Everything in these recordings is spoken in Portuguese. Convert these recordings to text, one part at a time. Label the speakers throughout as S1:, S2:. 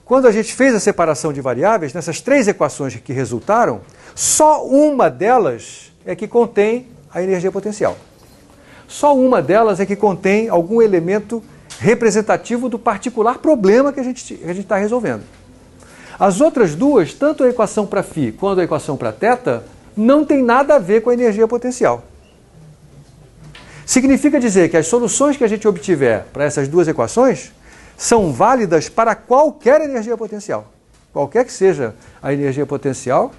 S1: quando a gente fez a separação de variáveis, nessas três equações que resultaram, só uma delas é que contém a energia potencial. Só uma delas é que contém algum elemento representativo do particular problema que a gente está resolvendo. As outras duas, tanto a equação para φ quanto a equação para θ, não tem nada a ver com a energia potencial. Significa dizer que as soluções que a gente obtiver para essas duas equações são válidas para qualquer energia potencial. Qualquer que seja a energia potencial,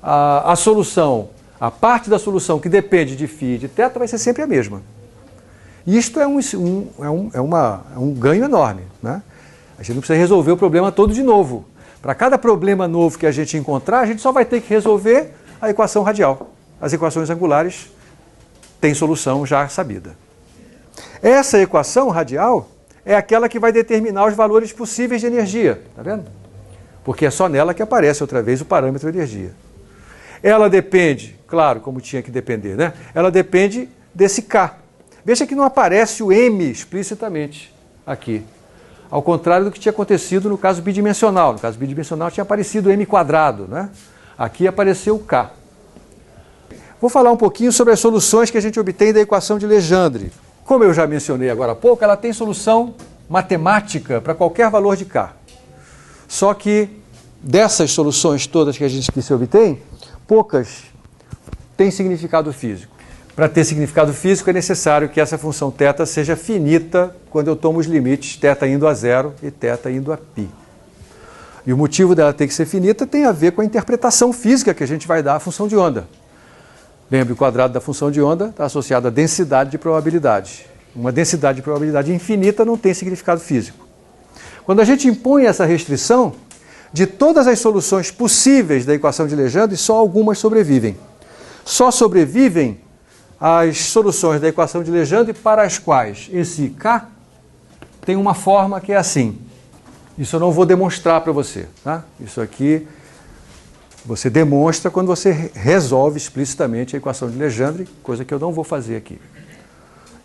S1: a solução, a parte da solução que depende de φ e de θ vai ser sempre a mesma. E isto é um ganho enorme, né? A gente não precisa resolver o problema todo de novo. Para cada problema novo que a gente encontrar, a gente só vai ter que resolver a equação radial. As equações angulares têm solução já sabida. Essa equação radial é aquela que vai determinar os valores possíveis de energia, tá vendo? Porque é só nela que aparece outra vez o parâmetro energia. Ela depende, claro, como tinha que depender, né? Ela depende desse K. Veja que não aparece o M explicitamente aqui. Ao contrário do que tinha acontecido no caso bidimensional. No caso bidimensional tinha aparecido o M quadrado, né? Aqui apareceu o K. Vou falar um pouquinho sobre as soluções que a gente obtém da equação de Legendre. Como eu já mencionei agora há pouco, ela tem solução matemática para qualquer valor de K. Só que dessas soluções todas que se obtém, poucas têm significado físico. Para ter significado físico é necessário que essa função θ seja finita quando eu tomo os limites θ indo a zero e θ indo a π. E o motivo dela ter que ser finita tem a ver com a interpretação física que a gente vai dar à função de onda. Lembre, o quadrado da função de onda está associado à densidade de probabilidade. Uma densidade de probabilidade infinita não tem significado físico. Quando a gente impõe essa restrição, de todas as soluções possíveis da equação de Legendre, só algumas sobrevivem. Só sobrevivem as soluções da equação de Legendre para as quais esse K tem uma forma que é assim. Isso eu não vou demonstrar para você, tá? Isso aqui você demonstra quando você resolve explicitamente a equação de Legendre, coisa que eu não vou fazer aqui.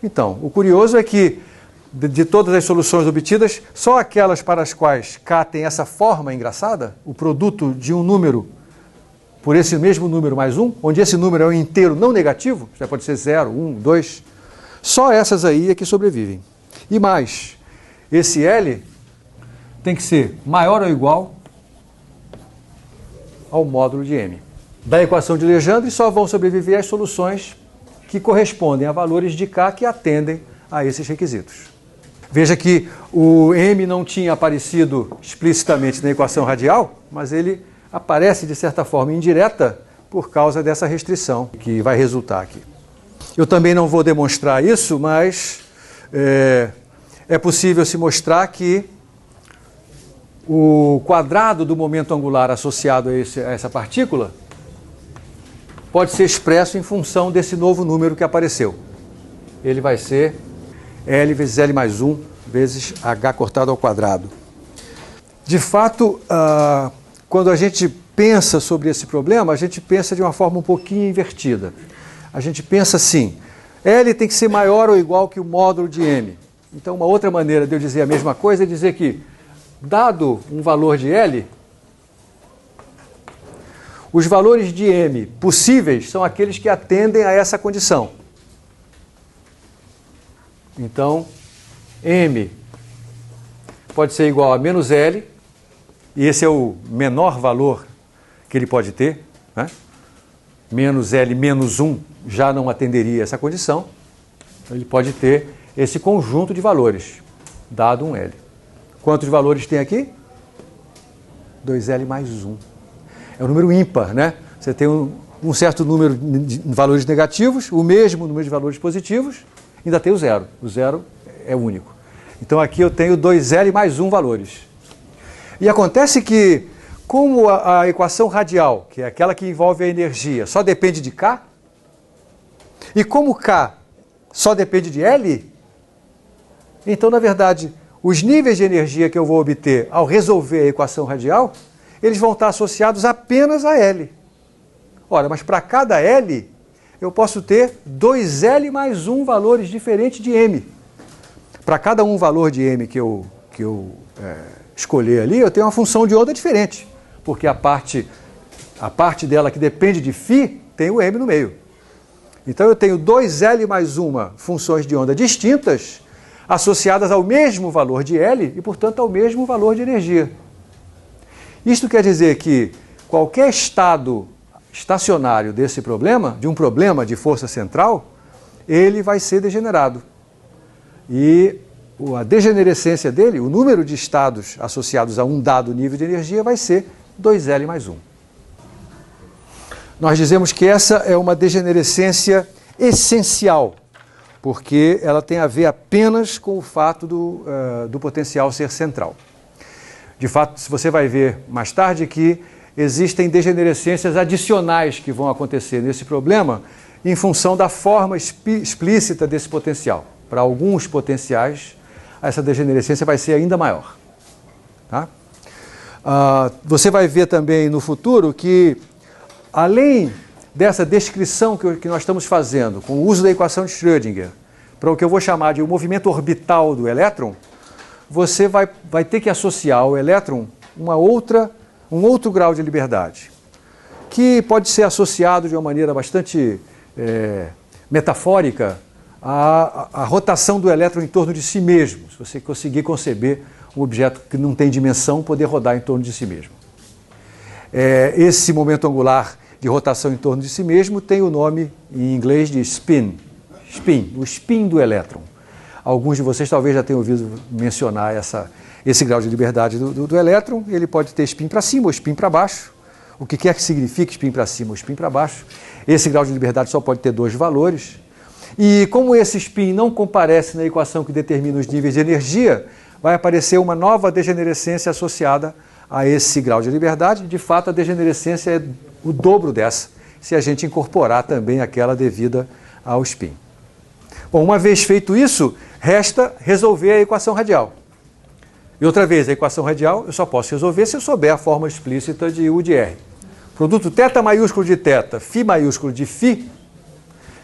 S1: Então, o curioso é que de todas as soluções obtidas, só aquelas para as quais K tem essa forma engraçada, o produto de um número por esse mesmo número mais um, onde esse número é um inteiro não negativo, já pode ser 0, 1, 2, só essas aí é que sobrevivem. E mais, esse L tem que ser maior ou igual ao módulo de M. Da equação de Legendre só vão sobreviver as soluções que correspondem a valores de K que atendem a esses requisitos. Veja que o M não tinha aparecido explicitamente na equação radial, mas ele aparece de certa forma indireta por causa dessa restrição que vai resultar aqui. Eu também não vou demonstrar isso, mas é possível se mostrar que o quadrado do momento angular associado a essa partícula pode ser expresso em função desse novo número que apareceu. Ele vai ser L vezes L mais 1 vezes H cortado ao quadrado. De fato, quando a gente pensa sobre esse problema, a gente pensa de uma forma um pouquinho invertida. A gente pensa assim, L tem que ser maior ou igual que o módulo de M. Então, uma outra maneira de eu dizer a mesma coisa é dizer que, dado um valor de L, os valores de M possíveis são aqueles que atendem a essa condição. Então, M pode ser igual a menos L, e esse é o menor valor que ele pode ter, né? Menos L menos 1 já não atenderia essa condição. Então, ele pode ter esse conjunto de valores, dado um L. Quantos valores tem aqui? 2L mais 1. É um número ímpar, né? Você tem um certo número de valores negativos, o mesmo número de valores positivos, ainda tem o zero. O zero é único. Então aqui eu tenho 2L mais 1 valores. E acontece que, como a equação radial, que é aquela que envolve a energia, só depende de K, e como K só depende de L, então, na verdade, os níveis de energia que eu vou obter ao resolver a equação radial, eles vão estar associados apenas a L. Ora, mas para cada L, eu posso ter 2L mais 1 valores diferentes de M. Para cada um valor de M que eu escolher ali, eu tenho uma função de onda diferente, porque a parte dela que depende de φ tem o m no meio. Então eu tenho 2L mais uma funções de onda distintas, associadas ao mesmo valor de L e, portanto, ao mesmo valor de energia. Isto quer dizer que qualquer estado estacionário desse problema, de um problema de força central, ele vai ser degenerado. E a degenerescência dele, o número de estados associados a um dado nível de energia vai ser 2L mais 1. Nós dizemos que essa é uma degenerescência essencial, porque ela tem a ver apenas com o fato do potencial ser central. De fato, você vai ver mais tarde que existem degenerescências adicionais que vão acontecer nesse problema em função da forma explícita desse potencial. Para alguns potenciais, essa degenerescência vai ser ainda maior. Tá? Você vai ver também no futuro que, além dessa descrição que nós estamos fazendo, com o uso da equação de Schrödinger, para o que eu vou chamar de o movimento orbital do elétron, você vai ter que associar ao elétron um outro grau de liberdade, que pode ser associado de uma maneira bastante metafórica à rotação do elétron em torno de si mesmo, se você conseguir conceber um objeto que não tem dimensão poder rodar em torno de si mesmo. Esse momento angular de rotação em torno de si mesmo tem o nome em inglês de spin, o spin do elétron. Alguns de vocês talvez já tenham ouvido mencionar esse grau de liberdade do elétron. Ele pode ter spin para cima ou spin para baixo, o que quer que signifique spin para cima ou spin para baixo. Esse grau de liberdade só pode ter dois valores. E como esse spin não comparece na equação que determina os níveis de energia, vai aparecer uma nova degenerescência associada a esse grau de liberdade. De fato, a degenerescência é o dobro dessa, se a gente incorporar também aquela devida ao spin. Bom, uma vez feito isso, resta resolver a equação radial. E outra vez, a equação radial eu só posso resolver se eu souber a forma explícita de U de R. Produto θ maiúsculo de θ, φ maiúsculo de φ,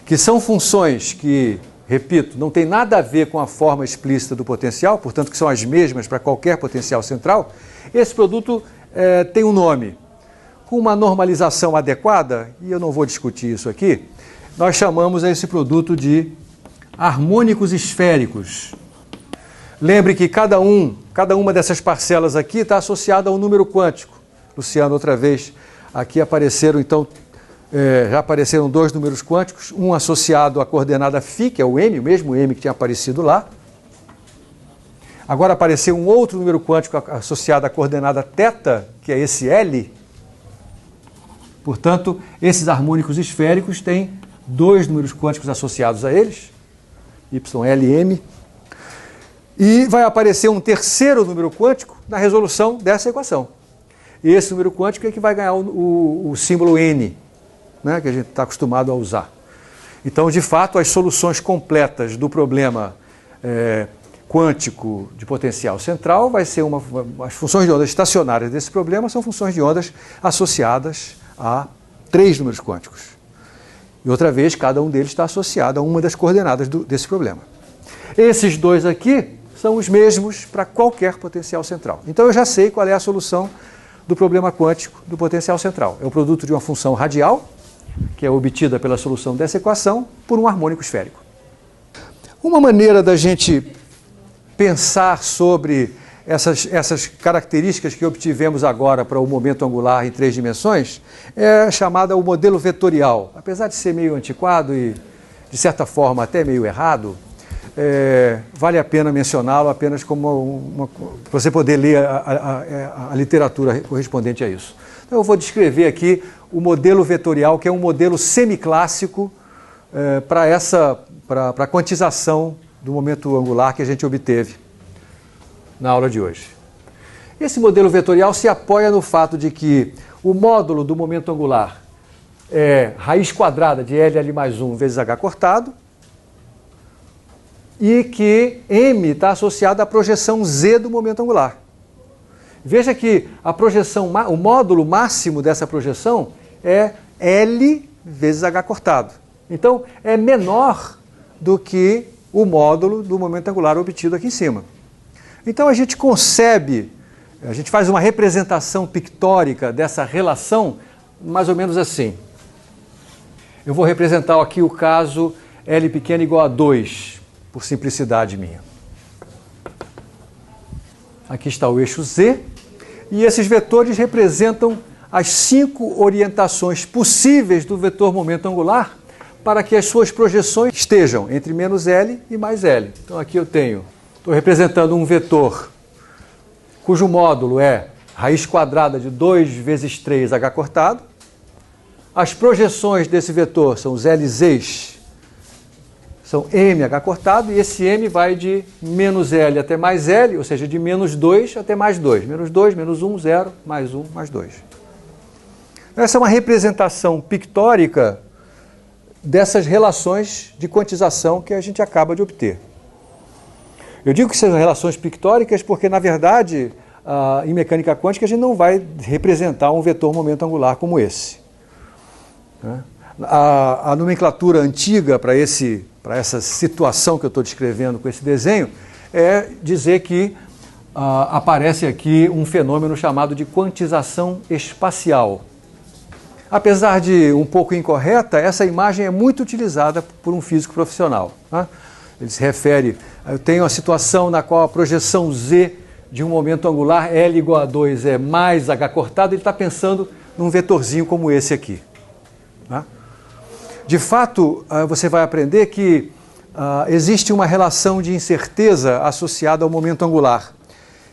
S1: que são funções que, repito, não tem nada a ver com a forma explícita do potencial, portanto que são as mesmas para qualquer potencial central, esse produto tem um nome. Com uma normalização adequada, e eu não vou discutir isso aqui, nós chamamos esse produto de harmônicos esféricos. Lembre que cada uma dessas parcelas aqui está associada a um número quântico. Luciano, outra vez, aqui apareceram, então, já apareceram dois números quânticos, um associado à coordenada φ, que é o m, o mesmo m que tinha aparecido lá. Agora apareceu um outro número quântico associado à coordenada θ, que é esse L. Portanto, esses harmônicos esféricos têm dois números quânticos associados a eles, YLM, e vai aparecer um terceiro número quântico na resolução dessa equação. E esse número quântico é que vai ganhar o símbolo N, né, que a gente está acostumado a usar. Então, de fato, as soluções completas do problema quântico de potencial central vai ser as funções de ondas estacionárias desse problema são funções de ondas associadas a 3 números quânticos. E outra vez, cada um deles está associado a uma das coordenadas desse problema. Esses dois aqui são os mesmos para qualquer potencial central. Então eu já sei qual é a solução do problema quântico do potencial central. É o produto de uma função radial, que é obtida pela solução dessa equação, por um harmônico esférico. Uma maneira da gente pensar sobre essas características que obtivemos agora para o momento angular em 3 dimensões é chamada o modelo vetorial. Apesar de ser meio antiquado e, de certa forma, até meio errado, vale a pena mencioná-lo apenas como para você poder ler a literatura correspondente a isso. Então, eu vou descrever aqui o modelo vetorial, que é um modelo semiclássico para a quantização do momento angular que a gente obteve na aula de hoje. Esse modelo vetorial se apoia no fato de que o módulo do momento angular é raiz quadrada de LL mais 1 vezes H cortado e que M está associado à projeção Z do momento angular. Veja que a projeção, o módulo máximo dessa projeção é L vezes H cortado. Então, é menor do que o módulo do momento angular obtido aqui em cima. Então, a gente concebe A gente faz uma representação pictórica dessa relação mais ou menos assim. Eu vou representar aqui o caso L pequeno igual a 2, por simplicidade minha. Aqui está o eixo Z, e esses vetores representam as 5 orientações possíveis do vetor momento angular para que as suas projeções estejam entre menos L e mais L. Então aqui eu estou representando um vetor cujo módulo é raiz quadrada de 2 vezes 3h cortado. As projeções desse vetor são os LZs, são mh cortado, e esse m vai de menos L até mais L, ou seja, de menos 2 até mais 2. Menos 2, menos 1, 0, mais 1, mais 2. Essa é uma representação pictórica dessas relações de quantização que a gente acaba de obter. Eu digo que são relações pictóricas porque, na verdade, em mecânica quântica a gente não vai representar um vetor momento angular como esse. A nomenclatura antiga para essa situação que eu estou descrevendo com esse desenho é dizer que aparece aqui um fenômeno chamado de quantização espacial. Apesar de um pouco incorreta, essa imagem é muito utilizada por um físico profissional. Ele se refere, eu tenho a situação na qual a projeção Z de um momento angular L igual a 2 é mais h cortado, ele está pensando num vetorzinho como esse aqui. De fato, você vai aprender que existe uma relação de incerteza associada ao momento angular,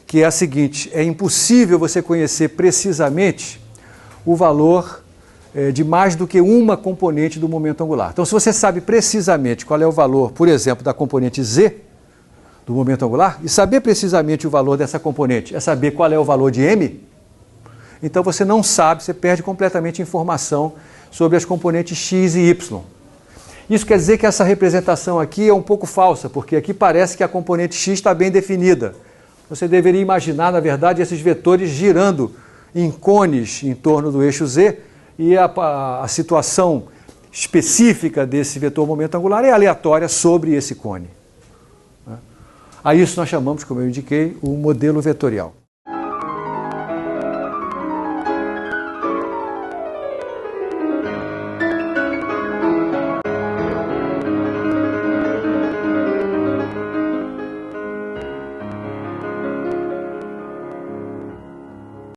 S1: que é a seguinte: é impossível você conhecer precisamente o valor de mais do que uma componente do momento angular. Então, se você sabe precisamente qual é o valor, por exemplo, da componente Z do momento angular, e saber precisamente o valor dessa componente é saber qual é o valor de m, então você não sabe, você perde completamente informação sobre as componentes x e y. Isso quer dizer que essa representação aqui é um pouco falsa, porque aqui parece que a componente x está bem definida. Você deveria imaginar, na verdade, esses vetores girando em cones em torno do eixo Z, e a situação específica desse vetor momento angular é aleatória sobre esse cone. A isso nós chamamos, como eu indiquei, o modelo vetorial.